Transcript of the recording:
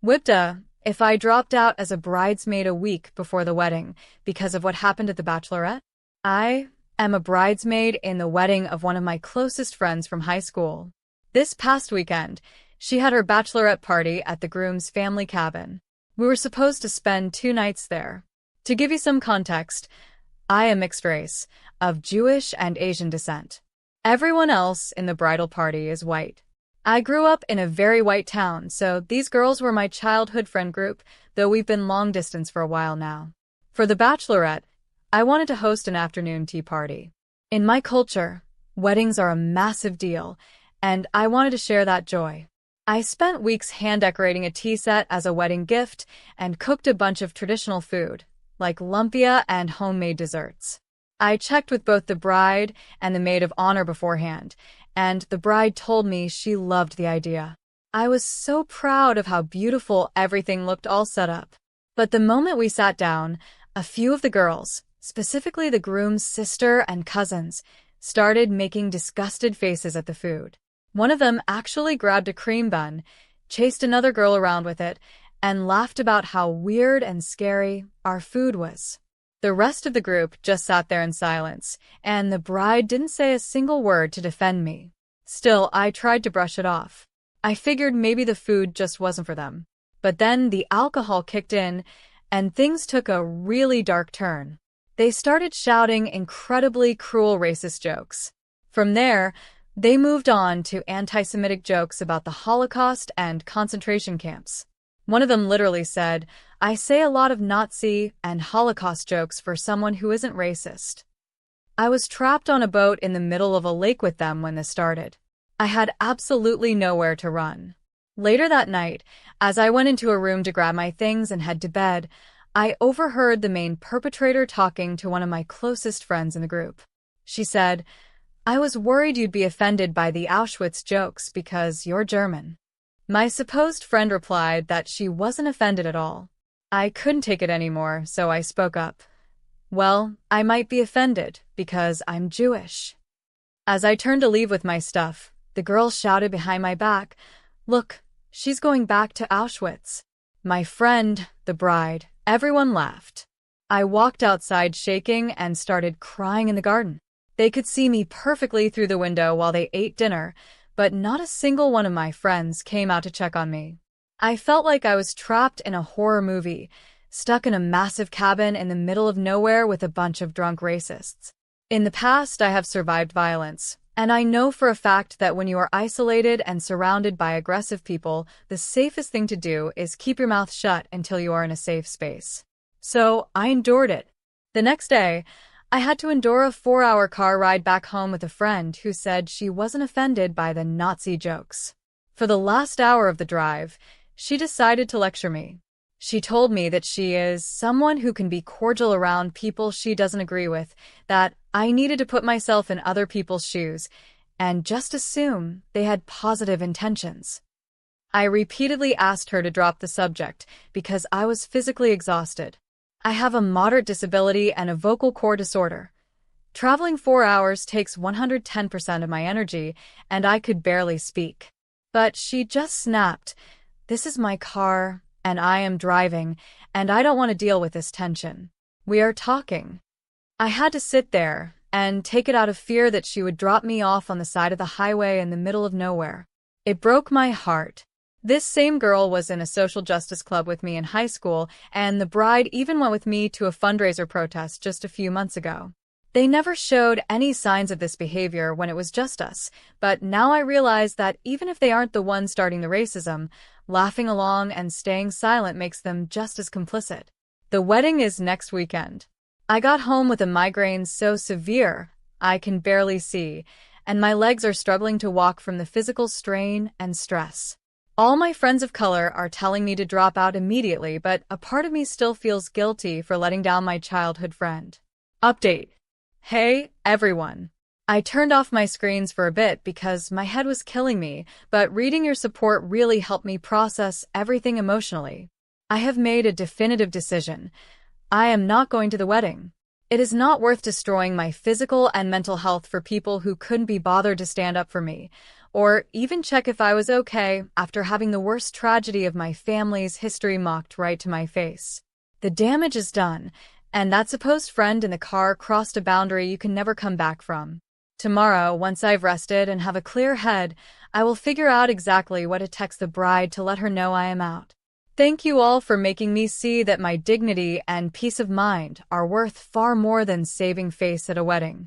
WIBTAH, if I dropped out as a bridesmaid a week before the wedding because of what happened at the bachelorette? I am a bridesmaid in the wedding of one of my closest friends from high school. This past weekend, she had her bachelorette party at the groom's family cabin. We were supposed to spend 2 nights there. To give you some context, I am mixed race, of Jewish and Asian descent. Everyone else in the bridal party is white. I grew up in a very white town, so these girls were my childhood friend group, though we've been long distance for a while now. For the bachelorette, I wanted to host an afternoon tea party. In my culture, weddings are a massive deal, and I wanted to share that joy. I spent weeks hand-decorating a tea set as a wedding gift and cooked a bunch of traditional food, like lumpia and homemade desserts. I checked with both the bride and the maid of honor beforehand, and the bride told me she loved the idea. I was so proud of how beautiful everything looked all set up. But the moment we sat down, a few of the girls, specifically the groom's sister and cousins, started making disgusted faces at the food. One of them actually grabbed a cream bun, chased another girl around with it, and laughed about how weird and scary our food was. The rest of the group just sat there in silence, and the bride didn't say a single word to defend me. Still, I tried to brush it off. I figured maybe the food just wasn't for them. But then the alcohol kicked in, and things took a really dark turn. They started shouting incredibly cruel racist jokes. From there, they moved on to anti-Semitic jokes about the Holocaust and concentration camps. One of them literally said, "I say a lot of Nazi and Holocaust jokes for someone who isn't racist." I was trapped on a boat in the middle of a lake with them when this started. I had absolutely nowhere to run. Later that night, as I went into a room to grab my things and head to bed, I overheard the main perpetrator talking to one of my closest friends in the group. She said, "I was worried you'd be offended by the Auschwitz jokes because you're German." My supposed friend replied that she wasn't offended at all. I couldn't take it anymore, so I spoke up. "Well, I might be offended because I'm Jewish." As I turned to leave with my stuff, the girl shouted behind my back, "Look, she's going back to Auschwitz." My friend, the bride, everyone laughed. I walked outside shaking and started crying in the garden. They could see me perfectly through the window while they ate dinner, but not a single one of my friends came out to check on me. I felt like I was trapped in a horror movie, stuck in a massive cabin in the middle of nowhere with a bunch of drunk racists. In the past, I have survived violence, and I know for a fact that when you are isolated and surrounded by aggressive people, the safest thing to do is keep your mouth shut until you are in a safe space. So I endured it. The next day, I had to endure a 4-hour car ride back home with a friend who said she wasn't offended by the Nazi jokes. For the last hour of the drive, she decided to lecture me. She told me that she is someone who can be cordial around people she doesn't agree with, that I needed to put myself in other people's shoes, and just assume they had positive intentions. I repeatedly asked her to drop the subject because I was physically exhausted. I have a moderate disability and a vocal cord disorder. Traveling 4 hours takes 110% of my energy, and I could barely speak. But she just snapped, "This is my car, and I am driving, and I don't want to deal with this tension. We are talking." I had to sit there and take it out of fear that she would drop me off on the side of the highway in the middle of nowhere. It broke my heart. This same girl was in a social justice club with me in high school, and the bride even went with me to a fundraiser protest just a few months ago. They never showed any signs of this behavior when it was just us, but now I realize that even if they aren't the ones starting the racism, laughing along and staying silent makes them just as complicit. The wedding is next weekend. I got home with a migraine so severe I can barely see, and my legs are struggling to walk from the physical strain and stress. All my friends of color are telling me to drop out immediately, but a part of me still feels guilty for letting down my childhood friend. Update. Hey, everyone. I turned off my screens for a bit because my head was killing me, but reading your support really helped me process everything emotionally. I have made a definitive decision. I am not going to the wedding. It is not worth destroying my physical and mental health for people who couldn't be bothered to stand up for me, or even check if I was okay after having the worst tragedy of my family's history mocked right to my face. The damage is done, and that supposed friend in the car crossed a boundary you can never come back from. Tomorrow, once I've rested and have a clear head, I will figure out exactly what to text the bride to let her know I am out. Thank you all for making me see that my dignity and peace of mind are worth far more than saving face at a wedding.